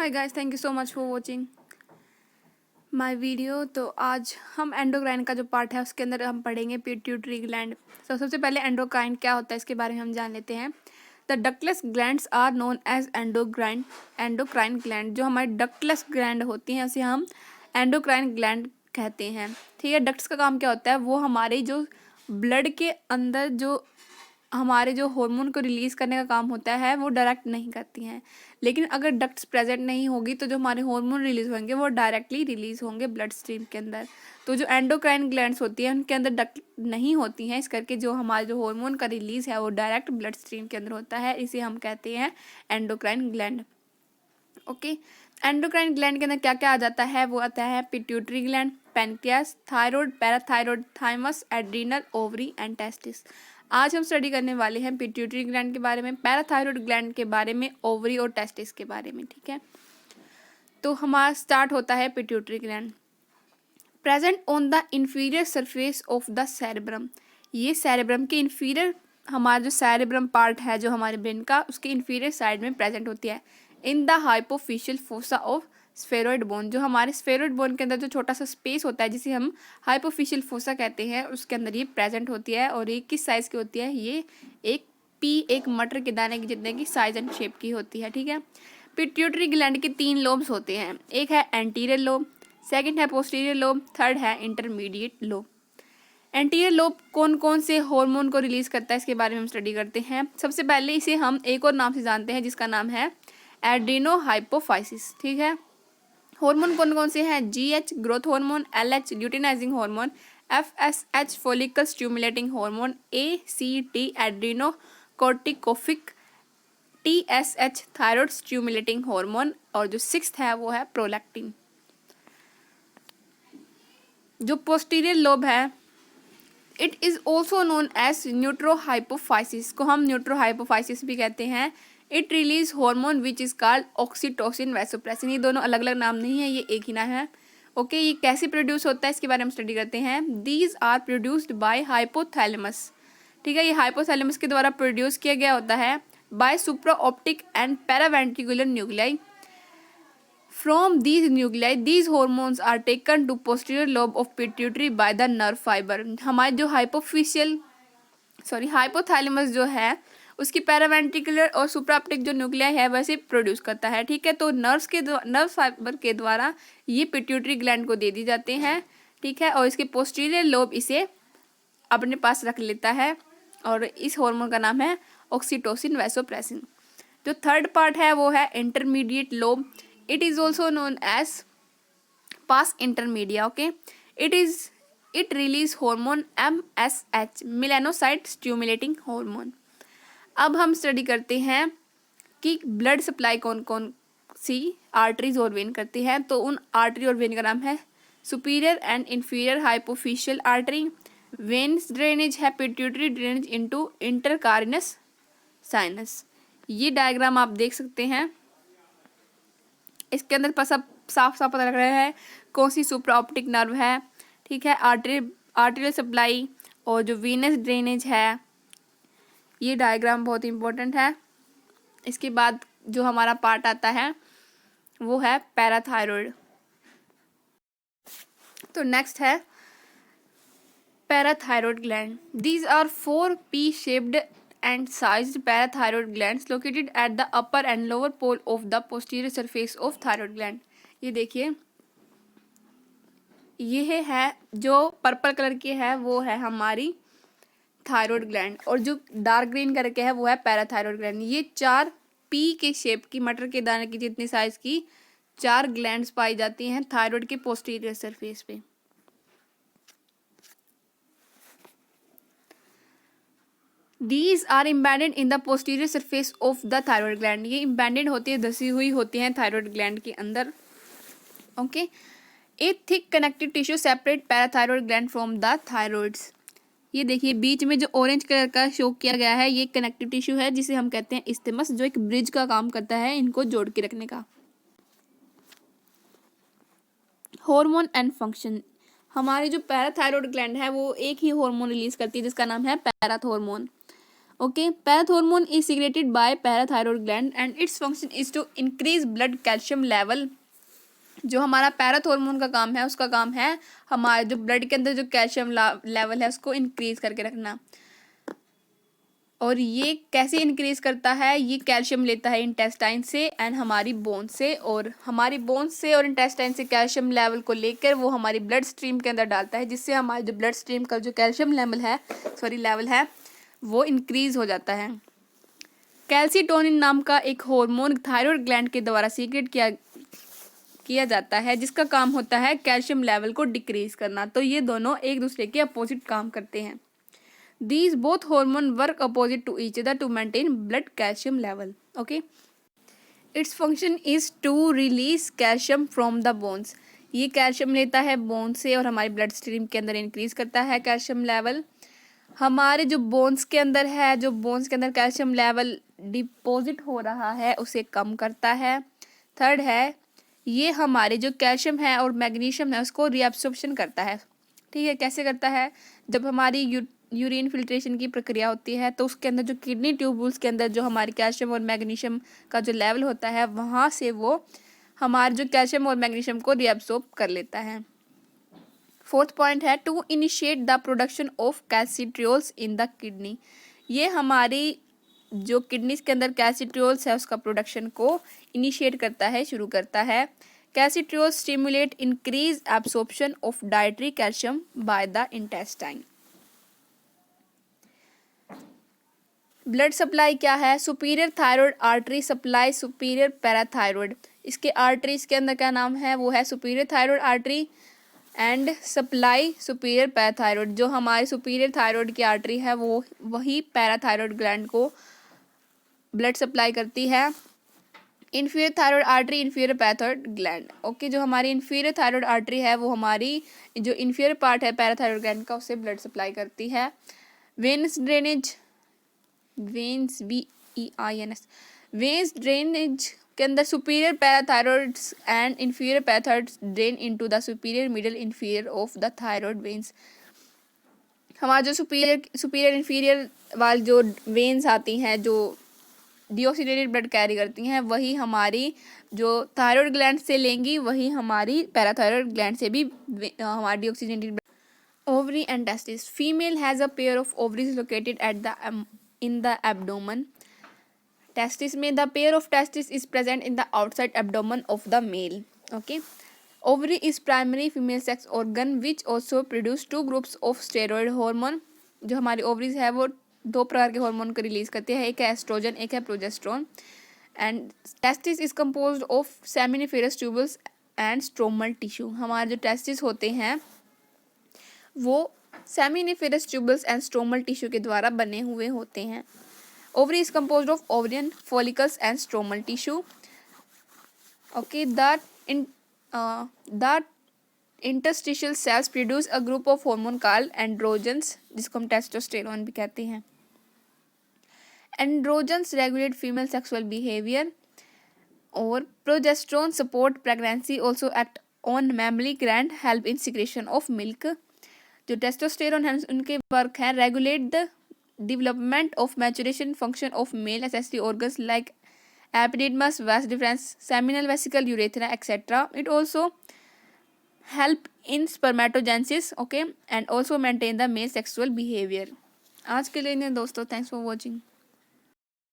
Hi guys, thank you so much for watching my video. तो आज हम endocrine का जो पार्ट है उसके अंदर हम पढ़ेंगे पिट्यूटरी ग्लैंड। तो सबसे पहले एंडोक्राइन क्या होता है इसके बारे में हम जान लेते हैं। The ductless glands are known as endocrine gland. जो हमारी डक्टलेस ग्लैंड होती हैं उसे हम एंडोक्राइन ग्लैंड कहते हैं। ठीक है, डक्ट्स का काम क्या होता है, वो हमारे जो ब्लड के अंदर जो हमारे जो हार्मोन को रिलीज़ करने का काम होता है वो डायरेक्ट नहीं करती हैं। लेकिन अगर डक्ट्स प्रेजेंट नहीं होगी तो जो हमारे हार्मोन रिलीज़ होंगे वो डायरेक्टली रिलीज़ होंगे ब्लड स्ट्रीम के अंदर। तो जो एंडोक्राइन ग्लैंड्स होती हैं उनके अंदर डक्ट नहीं होती हैं, इस करके जो हमारे जो हार्मोन का रिलीज़ है वो डायरेक्ट ब्लड स्ट्रीम के अंदर होता है। इसे हम कहते हैं endocrine gland. Okay, endocrine gland के अंदर क्या क्या आ जाता है, वो आता है pituitary gland, pancreas, thyroid, parathyroid, thymus, adrenal, ovary and testis. आज हम स्टडी करने वाले हैं पिट्यूटरी ग्लैंड के बारे में, पैराथायराइड ग्लैंड के बारे में, ओवरी और टेस्टिस के बारे में। ठीक है, तो हमारा स्टार्ट होता है pituitary gland. Present on the inferior surface of the cerebrum. ये सेरेब्रम के इंफीरियर, हमारा जो सेरेब्रम पार्ट है जो हमारे ब्रेन का, उसके इंफीरियर साइड में प्रेजेंट होती है। In the hypophyseal fossa of sphenoid bone. जो हमारे स्फेरॉइड बोन के अंदर जो छोटा सा स्पेस होता है जिसे हम हाइपोफिशियल फोसा कहते हैं, उसके अंदर ये प्रेजेंट होती है। और ये किस साइज़ की होती है, ये एक मटर के दाने की जितने की साइज एंड शेप की होती है। ठीक है, पिट्यूटरी ग्लैंड के 3 लोब्स होते हैं। एक है एंटीरियर लोब, सेकंड है पोस्टीरियर लोब, थर्ड है इंटरमीडिएट लोब। एंटीरियर लोब कौन कौन से हार्मोन को रिलीज करता है इसके बारे में हम स्टडी करते हैं। सबसे पहले इसे हम एक और नाम से जानते हैं जिसका नाम है एड्रीनोहाइपोफाइसिस। ठीक है, हार्मोन कौन कौन से हैं, GH growth hormone, LH luteinizing hormone, FSH follicle stimulating hormone, ACT adreno corticotrophic, TSH thyroid stimulating hormone, और जो 6th है वो है प्रोलैक्टिन। जो पोस्टीरियर लोब है, it is also known as neurohypophysis, को हम न्यूट्रोहाइपोफाइसिस भी कहते हैं। It release hormone which is called oxytocin, vasopressin. ये दोनों अलग अलग नाम नहीं है, ये एक ही नाम है। ओके, ये कैसे प्रोड्यूस होता है इसके बारे में स्टडी करते हैं। These are produced by hypothalamus. ठीक है, ये हाइपोथैलेमस के द्वारा प्रोड्यूस किया गया होता है by supra optic and paraventricular nuclei. From these nuclei, these hormones are taken to posterior lobe of pituitary by the nerve fiber। हमारे जो हाइपोथैलेमस जो है उसकी पैरावेंट्रिकुलर और सुप्राऑप्टिक जो न्यूक्लियाई है वैसे प्रोड्यूस करता है। ठीक है, तो नर्व फाइबर के द्वारा ये पिट्यूटरी ग्लैंड को दे दी जाते हैं। ठीक है, और इसके पोस्टीरियर लोब इसे अपने पास रख लेता है और इस हार्मोन का नाम है ऑक्सीटोसिन, वैसोप्रेसिन। जो थर्ड पार्ट है वो है intermediate lobe. It is also known as pars intermedia. Okay, it release hormone MSH, melanocyte stimulating hormone। अब हम स्टडी करते हैं कि ब्लड सप्लाई कौन कौन सी आर्टरीज और वेन करती हैं। तो उन आर्टरी और वेन का नाम है superior and inferior hypophyseal artery. Veins drainage है pituitary drainage into intercavernous sinus. ये डायग्राम आप देख सकते हैं, इसके अंदर सब साफ साफ पता लग रहा है कौन सी सुप्रा ऑप्टिक नर्व है। ठीक है, आर्टेरियल सप्लाई और जो वीनस ड्रेनेज है। ये डायग्राम बहुत इंपॉर्टेंट है। इसके बाद जो हमारा पार्ट आता है वो है पैराथायराइड। तो नेक्स्ट है parathyroid gland. These are 4 P shaped and sized parathyroid glands located at the upper and lower pole of the posterior surface of thyroid gland। ये देखिए, ये है जो पर्पल कलर की है वो है हमारी थायराइड ग्लैंड, और जो डार्क ग्रीन करके है वो है पैराथायराइड ग्लैंड। ये 4 P के शेप की, मटर के दाने की जितनी साइज की 4 ग्लैंड्स पाई जाती हैं थायराइड के पोस्टीरियर सरफेस पे। These are embedded in the posterior surface of the thyroid gland। ये embedded होती है, धसी हुई होती हैं थायराइड ग्लैंड के अंदर। Okay, A thick connective tissue separate parathyroid gland from the thyroids. ये देखिए बीच में जो ऑरेंज कलर का शो किया गया है ये कनेक्टिव टिश्यू है जिसे हम कहते हैं इस्थमस, जो एक ब्रिज का काम करता है इनको जोड़ के रखने का। Hormone and function. हमारी जो पैराथायराइड ग्लैंड है वो एक ही हार्मोन रिलीज करती है जिसका नाम है parathormone. Okay, parathormone is secreted by parathyroid gland and its function is to increase blood calcium level. जो हमारा पैराथॉर्मोन का काम है उसका काम है हमारे जो ब्लड के अंदर जो कैल्शियम लेवल है उसको इंक्रीज करके रखना। और ये कैसे इंक्रीज करता है, ये कैल्शियम लेता है इंटेस्टाइन से एंड हमारी बोन से, और हमारी बोन से और इंटेस्टाइन से कैल्शियम लेवल को लेकर वो हमारी ब्लड स्ट्रीम के अंदर डालता है, जिससे हमारे जो ब्लड स्ट्रीम का जो कैल्शियम लेवल है वो इंक्रीज हो जाता है। कैल्सीटोनिन नाम का एक हार्मोन थायराइड ग्लैंड के द्वारा सीक्रेट किया जाता है, जिसका काम होता है कैल्शियम लेवल को डिक्रीज करना। तो ये दोनों एक दूसरे के अपोजिट काम करते हैं। These both hormone work opposite to each other to maintain blood calcium level. Okay. Its function is to release calcium from the bones. ये कैल्शियम लेता है बोन से और हमारी ब्लड स्ट्रीम के अंदर इंक्रीज करता है कैल्शियम लेवल। हमारे जो बोन्स के अंदर है, जो बोन्स के अंदर कैल्शियम लेवल डिपॉजिट हो रहा है उसे कम करता है। थर्ड है, ये हमारे जो कैल्शियम है और मैग्नीशियम है उसको रीअब्सॉर्प्शन करता है। ठीक है, कैसे करता है, जब हमारी यूरिन फिल्ट्रेशन की प्रक्रिया होती है तो उसके अंदर जो किडनी ट्यूब्यूल्स के अंदर जो हमारे कैल्शियम और मैग्नीशियम का जो लेवल होता है वहाँ से वो हमारे जो कैल्शियम और मैग्नीशियम को रीअब्सॉर्ब कर लेता है। फोर्थ पॉइंट है to initiate the production of calcitriols in the kidney. ये हमारी जो किडनीज के अंदर कैल्सिट्रियोल्स है उसका प्रोडक्शन को इनिशिएट करता है, शुरू करता है। Calcitriols stimulate increase absorption of dietary calcium by the intestine. Blood supply क्या है, superior thyroid artery supply superior parathyroid. इसके आर्टरीज के अंदर क्या नाम है, वो है superior thyroid artery and supply superior parathyroid. जो हमारी सुपीरियर थायराइड की आर्टरी है वो वही पैराथायरॉयड ग्लैंड को ब्लड सप्लाई करती है। Inferior thyroid artery inferior parathyroid gland. Okay, जो हमारी इन्फीरियर थायराइड आर्टरी है वो हमारी जो इन्फीरियर पार्ट है पैराथायरॉयड ग्लैंड का उससे ब्लड सप्लाई करती है। Veins drainage, veins VEINS, veins drainage के अंदर superior parathyroids and inferior parathyroids drain into the superior middle inferior of the thyroid veins. हमारा जो सुपीरियर इन्फीरियर वाली जो वेन्स आती हैं जो डीऑक्सीनेटेड ब्लड कैरी करती हैं वही हमारी जो थायराइड ग्लैंड से लेंगी वही हमारी पैराथायरॉइड ग्लैंड से भी हमारी deoxygenated. Ovary and testis, female has a pair of ovaries located at the in the abdomen. Testis में the pair of testis is present in the outside abdomen of the male. Okay. Ovary is primary female sex organ which also produce two groups of steroid hormone. जो हमारी ovaries है वो दो प्रकार के hormone को release करती है, एक है एस्ट्रोजन एक है progesterone. And testis is composed of seminiferous tubules and stromal tissue. हमारे जो टेस्टिस होते हैं वो seminiferous tubules and stromal tissue के द्वारा बने हुए होते हैं। Ovary is composed of ovarian follicles and stromal tissue. Okay, the interstitial cells produce a group of hormone called androgens, जिसको हम टेस्टोस्टेरोन भी कहते हैं। Androgens regulate female sexual behaviour और progesterone support pregnancy, also act on mammary gland, help in secretion of milk. जो testosterone है उनके work है regulate the development of maturation function of male accessory organs like epididymis, vas deferens, seminal vesicle, urethra etcetera. It also help in spermatogenesis, okay, and also maintain the male sexual behaviour. आज के लिए दोस्तों, thanks for watching.